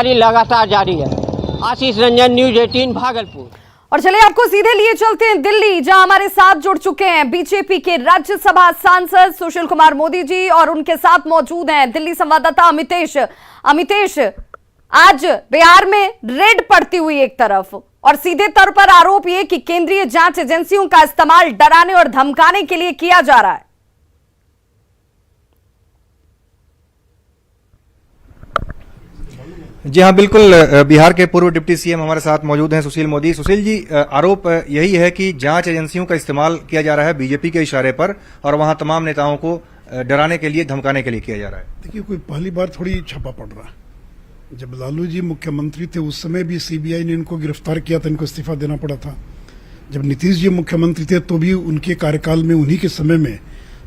लगातार जारी है। आशीष रंजन, न्यूज 18 भागलपुर। और चलिए आपको सीधे लिए चलते हैं दिल्ली, जहां हमारे साथ जुड़ चुके हैं बीजेपी के राज्यसभा सांसद सुशील कुमार मोदी जी और उनके साथ मौजूद हैं दिल्ली संवाददाता अमितेश। अमितेश, आज बिहार में रेड पड़ती हुई एक तरफ और सीधे तौर पर आरोप ये कि केंद्रीय जांच एजेंसियों का इस्तेमाल डराने और धमकाने के लिए किया जा रहा है। जी हाँ, बिल्कुल। बिहार के पूर्व डिप्टी सीएम हमारे साथ मौजूद हैं सुशील मोदी। सुशील जी, आरोप यही है कि जांच एजेंसियों का इस्तेमाल किया जा रहा है बीजेपी के इशारे पर और वहां तमाम नेताओं को डराने के लिए, धमकाने के लिए किया जा रहा है। देखिए, कोई पहली बार थोड़ी छापा पड़ रहा है। जब लालू जी मुख्यमंत्री थे उस समय भी सीबीआई ने इनको गिरफ्तार किया था, इनको इस्तीफा देना पड़ा था। जब नीतीश जी मुख्यमंत्री थे तो भी उनके कार्यकाल में, उन्हीं के समय में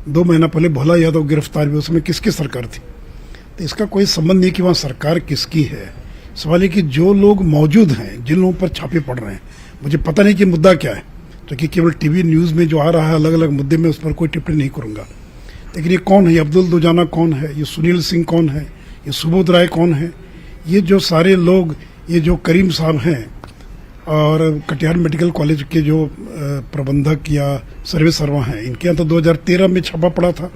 2 महीना पहले भोला यादव गिरफ्तार हुए। उस समय किसकी सरकार थी? तो इसका कोई संबंध नहीं कि वहाँ सरकार किसकी है। सवाल है कि जो लोग मौजूद हैं, जिन लोगों पर छापे पड़ रहे हैं, मुझे पता नहीं कि मुद्दा क्या है, क्योंकि केवल टीवी न्यूज़ में जो आ रहा है अलग अलग मुद्दे में, उस पर कोई टिप्पणी नहीं करूंगा। लेकिन ये कौन है? ये अब्दुल दुजाना कौन है? ये सुनील सिंह कौन है? ये सुबोध राय कौन है? ये जो सारे लोग, ये जो करीम साहब हैं और कटिहार मेडिकल कॉलेज के जो प्रबंधक या सर्वे सर्वा हैं, इनके यहाँ तो 2013 में छापा पड़ा था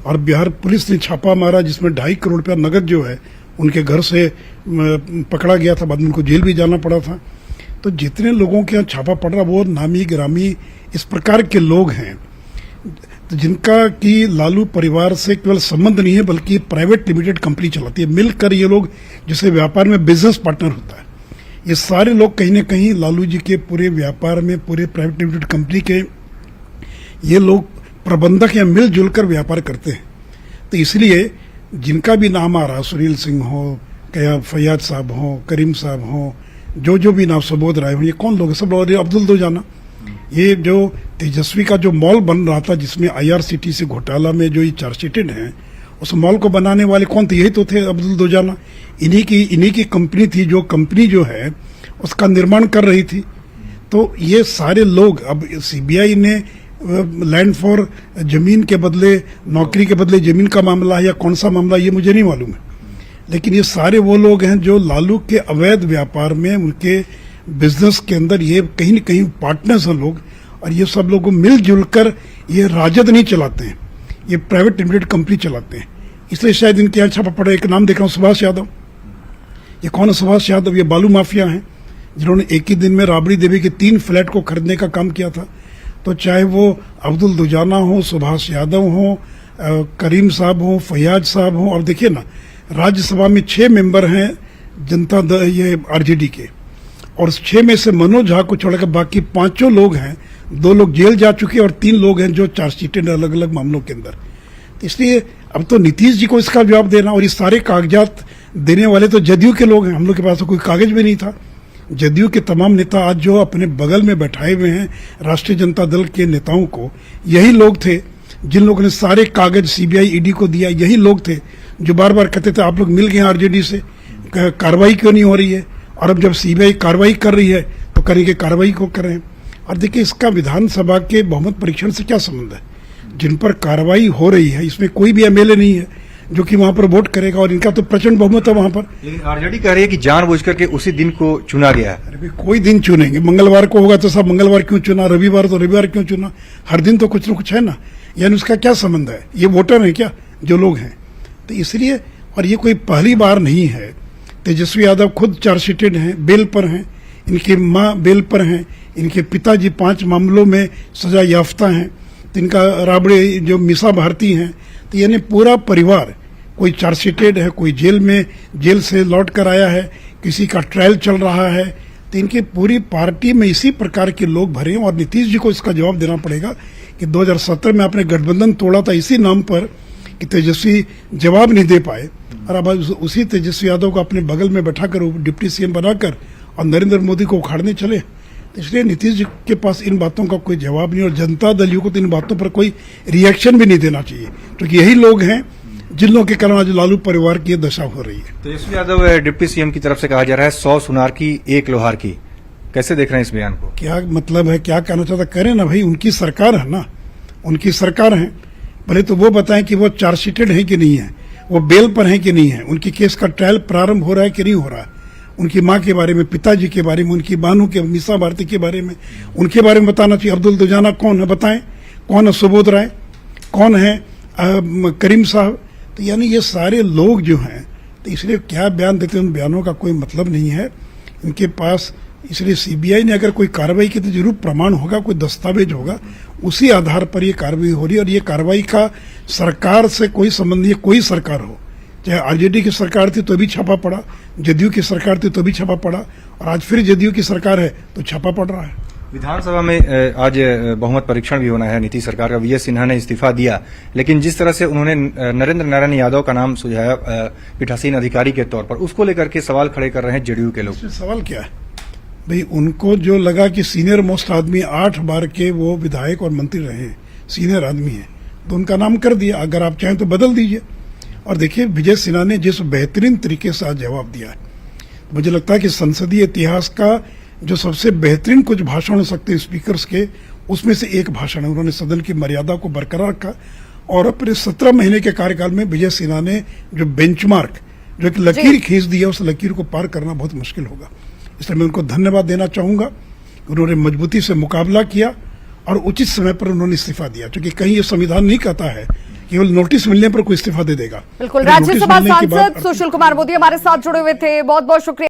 और बिहार पुलिस ने छापा मारा जिसमें 2.5 करोड़ रुपया नगद जो है उनके घर से पकड़ा गया था। बाद में उनको जेल भी जाना पड़ा था। तो जितने लोगों के यहाँ छापा पड़ रहा वो नामी गिरामी इस प्रकार के लोग हैं, तो जिनका कि लालू परिवार से केवल संबंध नहीं है बल्कि प्राइवेट लिमिटेड कंपनी चलाती है। मिलकर ये लोग, जिसे व्यापार में बिजनेस पार्टनर होता है, ये सारे लोग कहीं ना कहीं लालू जी के पूरे व्यापार में, पूरे प्राइवेट लिमिटेड कंपनी के ये लोग प्रबंधक या मिलजुल कर व्यापार करते हैं। तो इसलिए जिनका भी नाम आ रहा, सुनील सिंह हो, क्या फैयाज साहब हो, करीम साहब हो, जो भी नाम, सुबोध राय हो, ये कौन लोग है? सब लोग। अब्दुल दुजाना, ये जो तेजस्वी का जो मॉल बन रहा था जिसमें IRCTC घोटाला में जो ये चार्जशीटेड हैं, उस मॉल को बनाने वाले कौन थे? यही तो थे, अब्दुल दुजाना। इन्हीं की कंपनी थी, जो कंपनी जो है उसका निर्माण कर रही थी। तो ये सारे लोग, अब सीबीआई ने लैंड फॉर जमीन के बदले, नौकरी के बदले जमीन का मामला है या कौन सा मामला, ये मुझे नहीं मालूम है। लेकिन ये सारे वो लोग हैं जो लालू के अवैध व्यापार में, उनके बिजनेस के अंदर ये कहीं न कहीं पार्टनर्स हैं लोग, और ये सब लोग मिलजुल कर ये राजद नहीं चलाते हैं, ये प्राइवेट लिमिटेड कंपनी चलाते हैं। इसलिए शायद इनके यहाँ छापा पड़ा। एक नाम देख रहा हूँ, सुभाष यादव। ये कौन है सुभाष यादव? ये बालू माफिया हैं जिन्होंने एक ही दिन में राबड़ी देवी के 3 फ्लैट को खरीदने का काम किया था। तो चाहे वो अब्दुल दुजाना हो, सुभाष यादव हो, करीम साहब हो, फैयाज साहब हो, और देखिए ना, राज्यसभा में 6 मेंबर हैं जनता दल, ये RJD के, और 6 में से मनोज झा को छोड़कर बाकी 5 लोग हैं। 2 लोग जेल जा चुके और 3 लोग हैं जो चार्जशीटेड अलग अलग मामलों के अंदर। तो इसलिए अब तो नीतीश जी को इसका जवाब देना, और ये सारे कागजात देने वाले तो जदयू के लोग हैं। हम लोग के पास तो कोई कागज भी नहीं था। जदयू के तमाम नेता आज जो अपने बगल में बैठाए हुए हैं राष्ट्रीय जनता दल के नेताओं को, यही लोग थे जिन लोगों ने सारे कागज सीबीआई ईडी को दिया। यही लोग थे जो बार बार कहते थे आप लोग मिल गए RJD से, कार्रवाई क्यों नहीं हो रही है? और अब जब सीबीआई कार्रवाई कर रही है तो करेंगे, कार्रवाई को करें। और देखिए, इसका विधानसभा के बहुमत परीक्षण से क्या संबंध है? जिन पर कार्रवाई हो रही है इसमें कोई भी MLA नहीं है जो कि वहां पर वोट करेगा, और इनका तो प्रचंड बहुमत है वहां पर। लेकिन RJD कह रही है कि जानबूझकर के उसी दिन को चुना गया है। अरे कोई दिन चुनेंगे, मंगलवार को होगा तो सब मंगलवार क्यों चुना, रविवार तो रविवार क्यों चुना? हर दिन तो कुछ न कुछ है ना। यानी उसका क्या संबंध है? ये वोटर है क्या जो लोग हैं? तो इसलिए, और ये कोई पहली बार नहीं है। तेजस्वी यादव खुद चार्जशीटेड हैं, बेल पर हैं, इनकी माँ बेल पर हैं, इनके पिताजी 5 मामलों में सजा याफ्ता हैं, तो इनका राबड़े जो मीसा भारती हैं। तो यानी पूरा परिवार, कोई चार्जशीटेड है, कोई जेल से लौट कर आया है, किसी का ट्रायल चल रहा है। तो इनकी पूरी पार्टी में इसी प्रकार के लोग भरे हैं, और नीतीश जी को इसका जवाब देना पड़ेगा कि 2017 में आपने गठबंधन तोड़ा था इसी नाम पर कि तेजस्वी जवाब नहीं दे पाए, और अब उसी तेजस्वी यादव को अपने बगल में बैठाकर डिप्टी CM बनाकर और नरेंद्र मोदी को उखाड़ने चले। तो इसलिए नीतीश जी के पास इन बातों का कोई जवाब नहीं, और जनता दल को तो इन बातों पर कोई रिएक्शन भी नहीं देना चाहिए, क्योंकि यही लोग हैं जिन लोगों के कारण आज लालू परिवार की दशा हो रही है। तेजस्वी यादव डिप्टी CM की तरफ से कहा जा रहा है 100 सुनार की 1 लोहार की। कैसे देख रहे हैं इस बयान को? क्या मतलब है, क्या कहना चाहता? करें ना भाई, उनकी सरकार है ना, उनकी सरकार है। पहले तो वो बताएं कि वो चार्जशीटेड है कि नहीं है, वो बेल पर है कि नहीं है, उनकी केस का ट्रायल प्रारंभ हो रहा है कि नहीं हो रहा है। उनकी माँ के बारे में, पिताजी के बारे में, उनकी बहनों के, मीसा भारती के बारे में, उनके बारे में बताना चाहिए। अब्दुल दुजाना कौन है बताएं, कौन है सुबोध राय, कौन है करीम साहब। तो यानी ये सारे लोग जो हैं, तो इसलिए क्या बयान देते हैं, उन बयानों का कोई मतलब नहीं है इनके पास। इसलिए सीबीआई ने अगर कोई कार्रवाई की तो जरूर प्रमाण होगा, कोई दस्तावेज होगा, उसी आधार पर ये कार्रवाई हो रही है। और ये कार्रवाई का सरकार से कोई संबंध नहीं है, कोई सरकार हो, चाहे आरजेडी की सरकार थी तो भी छापा पड़ा, जदयू की सरकार थी तो भी छापा पड़ा, और आज फिर जदयू की सरकार है तो छापा पड़ रहा है। विधानसभा में आज बहुमत परीक्षण भी होना है नीतीश सरकार का। वी.एस. सिन्हा ने इस्तीफा दिया, लेकिन जिस तरह से उन्होंने नरेंद्र नारायण यादव का नाम सुझाया पीठासीन अधिकारी के तौर पर, उसको लेकर के सवाल खड़े कर रहे हैं जेडीयू के लोग। सवाल क्या है भाई, उनको जो लगा कि सीनियर मोस्ट आदमी 8 बार के वो विधायक और मंत्री रहे हैं, सीनियर आदमी है, तो उनका नाम कर दिया। अगर आप चाहें तो बदल दीजिए। और देखिए विजय सिन्हा ने जिस बेहतरीन तरीके से आज जवाब दिया है, मुझे लगता है कि संसदीय इतिहास का जो सबसे बेहतरीन कुछ भाषण हो सकते हैं स्पीकर्स के, उसमें से एक भाषण है। उन्होंने सदन की मर्यादा को बरकरार रखा और अपने 17 महीने के कार्यकाल में विजय सिन्हा ने जो बेंचमार्क, जो एक लकीर खींच दी है, उस लकीर को पार करना बहुत मुश्किल होगा। इसलिए मैं उनको धन्यवाद देना चाहूंगा। उन्होंने मजबूती से मुकाबला किया और उचित समय पर उन्होंने इस्तीफा दिया, क्योंकि कहीं ये संविधान नहीं कहता है केवल नोटिस मिलने पर कोई इस्तीफा दे देगा। बिल्कुल। राज्यसभा सांसद सुशील कुमार मोदी हमारे साथ जुड़े हुए थे, बहुत बहुत शुक्रिया।